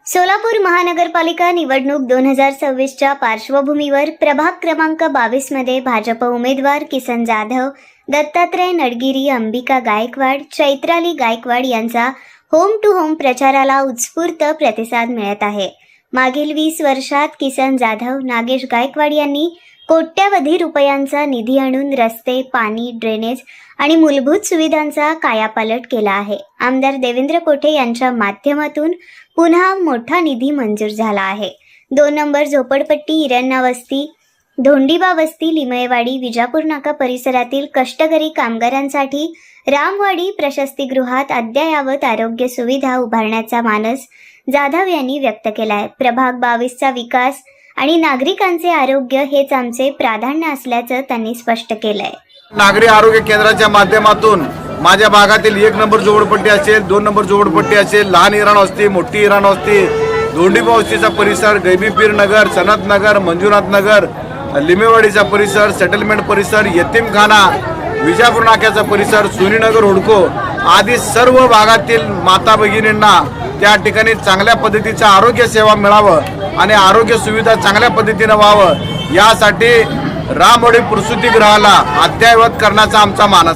सोलापूर महानगरपालिका निवडणूक 2026च्या पार्श्वभूमीवर प्रभाग क्रमांक 22 मध्ये भाजप उमेदवार किसन जाधव, दत्तात्रय नडगिरी, अंबिका गायकवाड, चैत्राली गायकवाड यांचा होम टू होम प्रचाराला उत्स्फूर्त प्रतिसाद मिळत आहे। मागील 20 वर्षात किसन जाधव, नागेश गायकवाड यांनी कोट्यावधी रुपयांचा निधी आणून रस्ते, पाणी, ड्रेनेज आणि मूलभूत सुविधांचा कायापालट केला आहे। आमदार देवेंद्र कोठे यांच्या माध्यमातून पुन्हा मोठा निधी मंजूर झाला आहे। 2 नंबर झोपडपट्टी, इरण्णा वस्ती, धोंडीबा वस्ती, लिमयेवाडी, विजापूर नाका परिसरातील कष्टकरी कामगारांसाठी रामवाडी प्रशस्तीगृहात अद्ययावत आरोग्य सुविधा उभारण्याचा मानस जाधव यांनी व्यक्त केला आहे। प्रभाग 22चा विकास आणि नागरिकांचे आरोग्य हेच आमचे प्राधान्य असल्याचं त्यांनी स्पष्ट केलंय। नागरी आरोग्य केंद्राच्या माध्यमातून माझ्या भागातील 1 नंबर झोपडपट्टी असेल, 2 नंबर झोपडपट्टी असेल, लहान इराण वस्ती, मोठी इराण वस्ती, धोंडीबा वस्तीचा परिसर, गैबीपीर नगर, सनत नगर, मंजुनाथ नगर, लिमेवाडीचा परिसर, सेटलमेंट परिसर, यतीमखाना, विजापूर नाक्याचा परिसर, सोनीनगर, हुडको आदी सर्व भागातील माता भगिनींना त्या ठिकाणी चांगल्या पद्धतीचा आरोग्य सेवा मिळावं आणि आरोग्य सुविधा चांगल्या पद्धतीने व्हावं यासाठी रामवाडी प्रसूतिगृहाला अद्ययावत करण्याचा आमचा मानस।